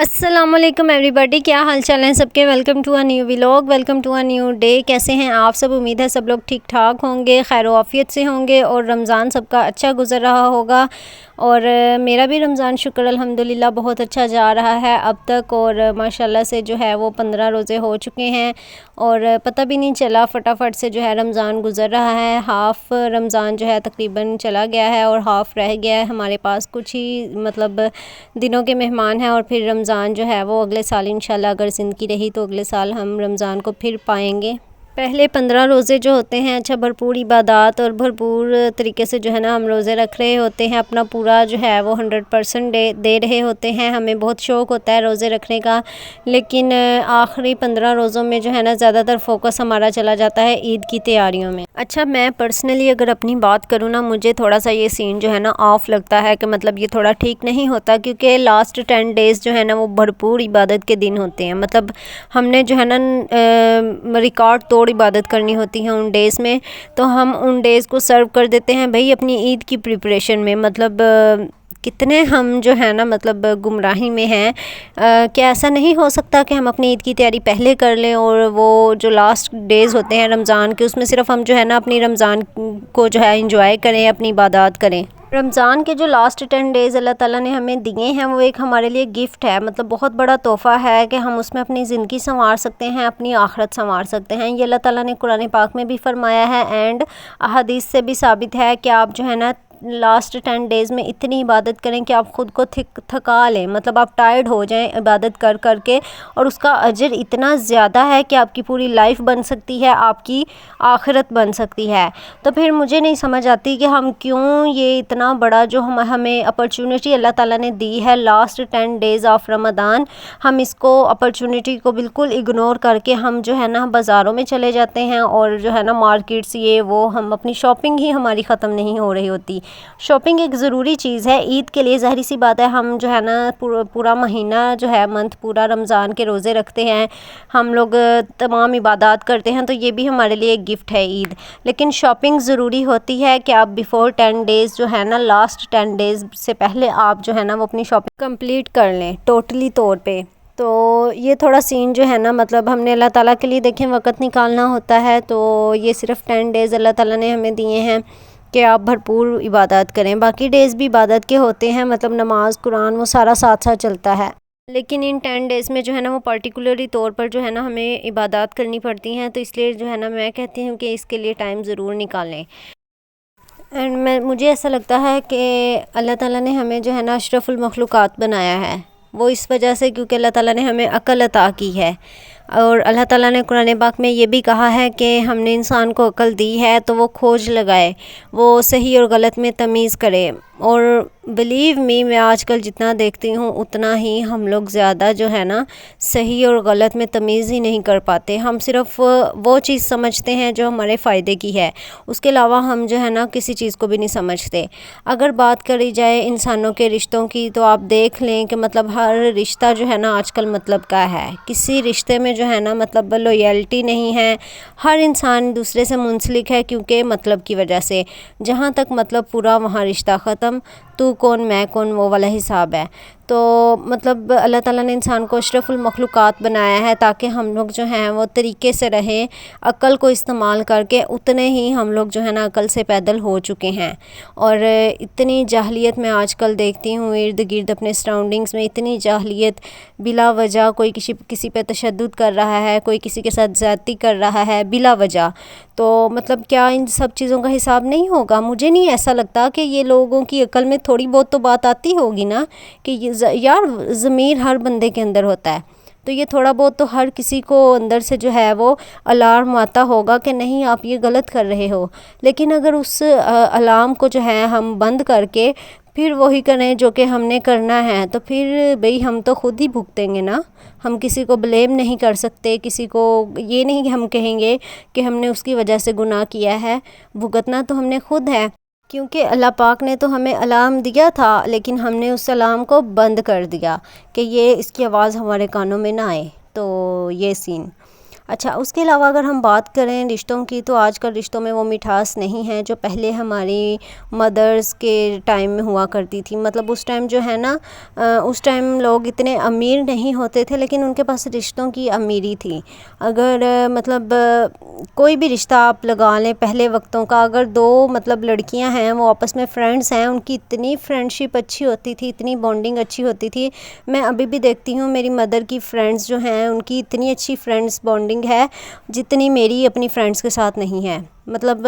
अस्सलाम वालेकुम एवरीबॉडी, क्या हाल चाल हैं सबके। Welcome to a new vlog, welcome to a new day. कैसे हैं आप सब? उम्मीद है सब लोग ठीक ठाक होंगे, खैर आफियत से होंगे और रमज़ान सबका अच्छा गुजर रहा होगा। और मेरा भी रमज़ान शुक्र अल्हम्दुलिल्लाह बहुत अच्छा जा रहा है अब तक। और माशाल्लाह से जो है वो 15 रोज़े हो चुके हैं और पता भी नहीं चला, फटाफट से जो है रमज़ान गुज़र रहा है। हाफ़ रमज़ान जो है तकरीबन चला गया है और हाफ़ रह गया है हमारे पास। कुछ ही मतलब दिनों के मेहमान हैं और फिर रमज़ान जो है वो अगले साल इंशाल्लाह अगर ज़िंदगी रही तो अगले साल हम रमज़ान को फिर पाएंगे। पहले 15 रोज़े जो होते हैं अच्छा भरपूर इबादत और भरपूर तरीके से जो है ना हम रोज़े रख रहे होते हैं, अपना पूरा जो है वो 100% दे रहे होते हैं। हमें बहुत शौक़ होता है रोज़े रखने का, लेकिन आखिरी 15 रोज़ों में जो है ना ज़्यादातर फोकस हमारा चला जाता है ईद की तैयारियों में। अच्छा, मैं पर्सनली अगर अपनी बात करूँ ना, मुझे थोड़ा सा ये सीन जो है ना ऑफ़ लगता है कि मतलब ये थोड़ा ठीक नहीं होता, क्योंकि लास्ट 10 डेज़ जो है ना वो भरपूर इबादत के दिन होते हैं। मतलब हमने जो है ना रिकॉर्ड तोड़ इबादत करनी होती है उन डेज़ में, तो हम उन डेज़ को सर्व कर देते हैं भाई अपनी ईद की प्रिपरेशन में। मतलब कितने हम जो है ना मतलब गुमराही में हैं। क्या ऐसा नहीं हो सकता कि हम अपनी ईद की तैयारी पहले कर लें और वो जो लास्ट डेज़ होते हैं रमज़ान के उसमें सिर्फ हम जो है ना अपनी रमज़ान को जो है इंजॉय करें, अपनी इबादत करें। रमज़ान के जो लास्ट 10 डेज़ अल्लाह ताला ने हमें दिए हैं वो एक हमारे लिए गिफ्ट है, मतलब बहुत बड़ा तोहफ़ा है कि हम उसमें अपनी ज़िंदगी संवार सकते हैं, अपनी आखिरत संवार सकते हैं। ये अल्लाह ताला ने कुरान पाक में भी फरमाया है एंड अहादीस से भी साबित है कि आप जो है ना लास्ट 10 डेज़ में इतनी इबादत करें कि आप ख़ुद को थका लें, मतलब आप टायर्ड हो जाएं इबादत कर कर के। और उसका अजर इतना ज़्यादा है कि आपकी पूरी लाइफ बन सकती है, आपकी आखिरत बन सकती है। तो फिर मुझे नहीं समझ आती कि हम क्यों ये इतना बड़ा जो हमें अपॉर्चुनिटी अल्लाह ताला ने दी है लास्ट 10 डेज़ ऑफ रमज़ान, हम इसको अपॉर्चुनिटी को बिल्कुल इग्नोर करके हम जो है ना बाज़ारों में चले जाते हैं और जो है ना मार्केट्स ये वो, हम अपनी शॉपिंग ही हमारी ख़त्म नहीं हो रही होती। शॉपिंग एक ज़रूरी चीज़ है ईद के लिए, ज़ाहिर सी बात है। हम जो है ना पूरा महीना जो है मंथ पूरा रमज़ान के रोज़े रखते हैं, हम लोग तमाम इबादत करते हैं, तो ये भी हमारे लिए एक गिफ्ट है ईद। लेकिन शॉपिंग ज़रूरी होती है कि आप बिफ़ोर 10 डेज़ जो है ना लास्ट 10 डेज़ से पहले आप जो है ना वो अपनी शॉपिंग कंप्लीट कर लें टोटली तौर पे। तो ये थोड़ा सीन जो है ना मतलब हमने अल्लाह ताला के लिए देखें वक़्त निकालना होता है, तो ये सिर्फ़ 10 डेज़ अल्लाह ताला ने हमें दिए हैं कि आप भरपूर इबादत करें। बाकी डेज़ भी इबादत के होते हैं, मतलब नमाज कुरान वो सारा साथ साथ चलता है, लेकिन इन 10 डेज़ में जो है ना वो पर्टिकुलरली तौर पर जो है ना हमें इबादत करनी पड़ती हैं। तो इसलिए जो है ना मैं कहती हूँ कि इसके लिए टाइम ज़रूर निकालें। एंड मुझे ऐसा लगता है कि अल्लाह ताला ने हमें जो है ना अशरफुल मखलूक़ात बनाया है, वो इस वजह से क्योंकि अल्लाह ताला ने हमें अक़ल अता की है। और अल्लाह ताला ने कुरान पाक में ये भी कहा है कि हमने इंसान को अक़ल दी है तो वो खोज लगाए, वो सही और गलत में तमीज़ करे। और बिलीव मी, मैं आजकल जितना देखती हूँ उतना ही हम लोग ज़्यादा जो है ना सही और गलत में तमीज़ ही नहीं कर पाते। हम सिर्फ़ वो चीज़ समझते हैं जो हमारे फ़ायदे की है, उसके अलावा हम जो है ना किसी चीज़ को भी नहीं समझते। अगर बात करी जाए इंसानों के रिश्तों की, तो आप देख लें कि मतलब हर रिश्ता जो है ना आजकल मतलब का है। किसी रिश्ते में जो है ना मतलब लॉयल्टी नहीं है, हर इंसान दूसरे से मुंसलिक है क्योंकि मतलब की वजह से। जहाँ तक मतलब पूरा वहाँ रिश्ता ख़त्म, तू कौन मैं कौन, वो वाला हिसाब है। तो मतलब अल्लाह ताला ने इंसान को अशरफुल मखलूक़ात बनाया है ताकि हम लोग जो हैं वो तरीके से रहें, अक़ल को इस्तेमाल करके। उतने ही हम लोग जो है ना अक़ल से पैदल हो चुके हैं। और इतनी जाहलियत मैं आजकल देखती हूँ इर्द गिर्द अपने सराउंडिंग्स में, इतनी जाहलियत बिला वजह। कोई किसी पे तशद्दुद कर रहा है, कोई किसी के साथ ज़्यादती कर रहा है बिला वजह। तो मतलब क्या इन सब चीज़ों का हिसाब नहीं होगा? मुझे नहीं ऐसा लगता कि ये लोगों की अक़ल में थोड़ी बहुत तो बात आती होगी ना कि यार ज़मीर हर बंदे के अंदर होता है, तो ये थोड़ा बहुत तो हर किसी को अंदर से जो है वो अलार्म आता होगा कि नहीं आप ये गलत कर रहे हो। लेकिन अगर उस अलार्म को जो है हम बंद करके फिर वही करें जो कि हमने करना है, तो फिर भाई हम तो ख़ुद ही भुगतेंगे ना। हम किसी को ब्लेम नहीं कर सकते, किसी को ये नहीं कि हम कहेंगे कि हमने उसकी वजह से गुनाह किया है। भुगतना तो हमने ख़ुद है, क्योंकि अल्लाह पाक ने तो हमें अलार्म दिया था लेकिन हमने उस अलार्म को बंद कर दिया कि ये इसकी आवाज़ हमारे कानों में ना आए। तो ये सीन। اچھا، اس کے علاوہ اگر ہم بات کریں رشتوں کی، تو آج کل رشتوں میں وہ مٹھاس نہیں ہے جو پہلے ہماری مدرز کے ٹائم میں ہوا کرتی تھی۔ مطلب اس ٹائم جو ہے نا، اس ٹائم لوگ اتنے امیر نہیں ہوتے تھے، لیکن ان کے پاس رشتوں کی امیری تھی۔ اگر مطلب کوئی بھی رشتہ آپ لگا لیں پہلے وقتوں کا، اگر دو مطلب لڑکیاں ہیں وہ آپس میں فرینڈس ہیں، ان کی اتنی فرینڈشپ اچھی ہوتی تھی، اتنی بانڈنگ اچھی ہوتی تھی۔ میں ابھی بھی دیکھتی ہوں میری مدر کی فرینڈس جو ہیں ان کی اتنی اچھی فرینڈس بانڈنگ ہے جتنی میری اپنی فرینڈس کے ساتھ نہیں ہے۔ مطلب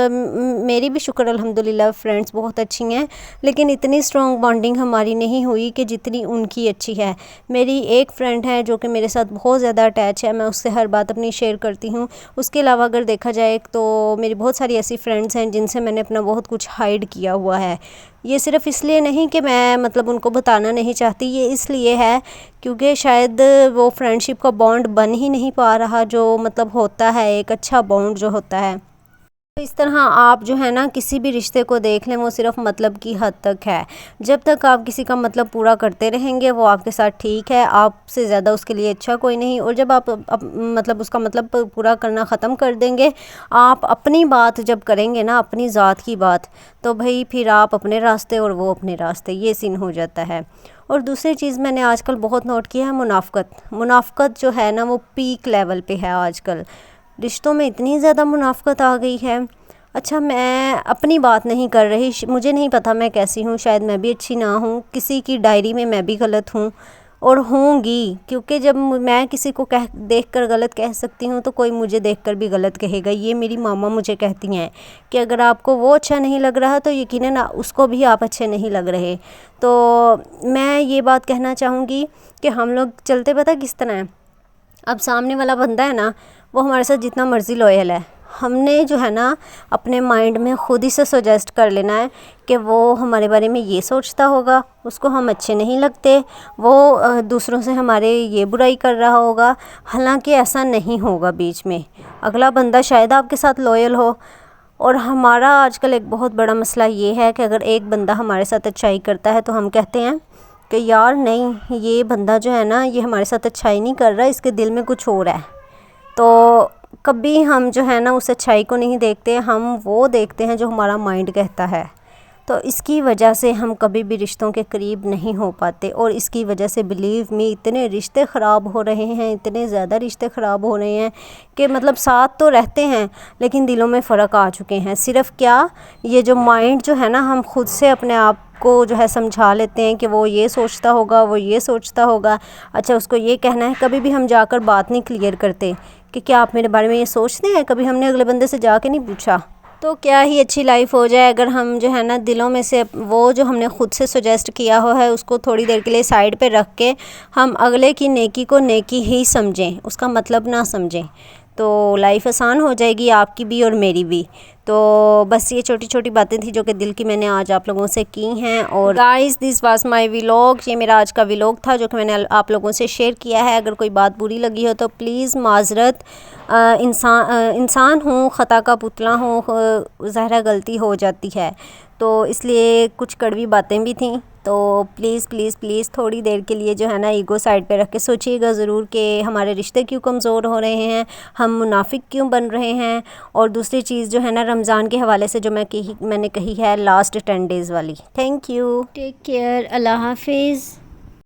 میری بھی شکر الحمدللہ فرینڈس بہت اچھی ہیں، لیکن اتنی اسٹرانگ بانڈنگ ہماری نہیں ہوئی کہ جتنی ان کی اچھی ہے۔ میری ایک فرینڈ ہے جو کہ میرے ساتھ بہت زیادہ اٹیچ ہے، میں اس سے ہر بات اپنی شیئر کرتی ہوں۔ اس کے علاوہ اگر دیکھا جائے تو میری بہت ساری ایسی فرینڈس ہیں جن سے میں نے اپنا بہت کچھ ہائیڈ کیا ہوا ہے۔ یہ صرف اس لیے نہیں کہ میں مطلب ان کو بتانا نہیں چاہتی، یہ اس لیے ہے کیونکہ شاید وہ فرینڈشپ کا بانڈ بن ہی نہیں پا رہا جو مطلب ہوتا ہے، ایک اچھا بانڈ جو ہوتا ہے۔ اس طرح آپ جو ہے نا کسی بھی رشتے کو دیکھ لیں، وہ صرف مطلب کی حد تک ہے۔ جب تک آپ کسی کا مطلب پورا کرتے رہیں گے وہ آپ کے ساتھ ٹھیک ہے، آپ سے زیادہ اس کے لیے اچھا کوئی نہیں۔ اور جب آپ مطلب اس کا مطلب پورا کرنا ختم کر دیں گے، آپ اپنی بات جب کریں گے نا، اپنی ذات کی بات، تو بھئی پھر آپ اپنے راستے اور وہ اپنے راستے، یہ سین ہو جاتا ہے۔ اور دوسری چیز میں نے آج کل بہت نوٹ کیا ہے، منافقت جو ہے نا وہ پیک لیول پہ ہے آج کل۔ رشتوں میں اتنی زیادہ منافقت آ گئی ہے۔ اچھا، میں اپنی بات نہیں کر رہی، مجھے نہیں پتہ میں کیسی ہوں، شاید میں بھی اچھی نہ ہوں، کسی کی ڈائری میں میں بھی غلط ہوں اور ہوں گی، کیونکہ جب میں کسی کو دیکھ کر غلط کہہ سکتی ہوں تو کوئی مجھے دیکھ کر بھی غلط کہے گا۔ یہ میری ماما مجھے کہتی ہیں کہ اگر آپ کو وہ اچھا نہیں لگ رہا تو یقیناً اس کو بھی آپ اچھے نہیں لگ رہے۔ تو میں یہ بات کہنا چاہوں گی کہ ہم لوگ چلتے پتہ کس طرح ہیں، اب سامنے والا بندہ ہے نا، وہ ہمارے ساتھ جتنا مرضی لوئل ہے، ہم نے جو ہے نا اپنے مائنڈ میں خود ہی سے سجیسٹ کر لینا ہے کہ وہ ہمارے بارے میں یہ سوچتا ہوگا، اس کو ہم اچھے نہیں لگتے، وہ دوسروں سے ہمارے یہ برائی کر رہا ہوگا، حالانکہ ایسا نہیں ہوگا۔ بیچ میں اگلا بندہ شاید آپ کے ساتھ لوئل ہو۔ اور ہمارا آج کل ایک بہت بڑا مسئلہ یہ ہے کہ اگر ایک بندہ ہمارے ساتھ اچھائی کرتا ہے تو ہم کہتے ہیں کہ یار نہیں، یہ بندہ جو ہے نا یہ ہمارے ساتھ اچھائی نہیں کر رہا، اس کے دل میں کچھ اور ہے۔ تو کبھی ہم جو ہے نا اس اچھائی کو نہیں دیکھتے، ہم وہ دیکھتے ہیں جو ہمارا مائنڈ کہتا ہے۔ تو اس کی وجہ سے ہم کبھی بھی رشتوں کے قریب نہیں ہو پاتے، اور اس کی وجہ سے بلیو می اتنے رشتے خراب ہو رہے ہیں، اتنے زیادہ رشتے خراب ہو رہے ہیں کہ مطلب ساتھ تو رہتے ہیں لیکن دلوں میں فرق آ چکے ہیں۔ صرف کیا، یہ جو مائنڈ جو ہے نا، ہم خود سے اپنے آپ کو جو ہے سمجھا لیتے ہیں کہ وہ یہ سوچتا ہوگا، وہ یہ سوچتا ہوگا، اچھا اس کو یہ کہنا ہے۔ کبھی بھی ہم جا کر بات نہیں کلیئر کرتے کہ کیا آپ میرے بارے میں یہ سوچتے ہیں، کبھی ہم نے اگلے بندے سے جا کے نہیں پوچھا۔ تو کیا ہی اچھی لائف ہو جائے اگر ہم جو ہے نا دلوں میں سے وہ جو ہم نے خود سے سجیسٹ کیا ہوا ہے اس کو تھوڑی دیر کے لیے سائڈ پہ رکھ کے ہم اگلے کی نیکی کو نیکی ہی سمجھیں، اس کا مطلب نہ سمجھیں، تو لائف آسان ہو جائے گی آپ کی بھی اور میری بھی۔ تو بس یہ چھوٹی چھوٹی باتیں تھیں جو کہ دل کی میں نے آج آپ لوگوں سے کی ہیں۔ اور guys, this was my vlog, یہ میرا آج کا ولاگ تھا جو کہ میں نے آپ لوگوں سے شیئر کیا ہے۔ اگر کوئی بات بری لگی ہو تو پلیز معذرت، انسان ہوں، خطا کا پتلا ہوں، ظاہرہ غلطی ہو جاتی ہے، تو اس لیے کچھ کڑوی باتیں بھی تھیں، تو پلیز پلیز پلیز تھوڑی دیر کے لیے جو ہے نا ایگو سائڈ پہ رکھ کے سوچیے گا ضرور کہ ہمارے رشتے کیوں کمزور ہو رہے ہیں، ہم منافق کیوں بن رہے ہیں۔ اور دوسری چیز جو ہے نا رمضان کے حوالے سے جو میں نے کہی ہے لاسٹ 10 days والی۔ تھینک یو، ٹیک کیئر، اللہ حافظ۔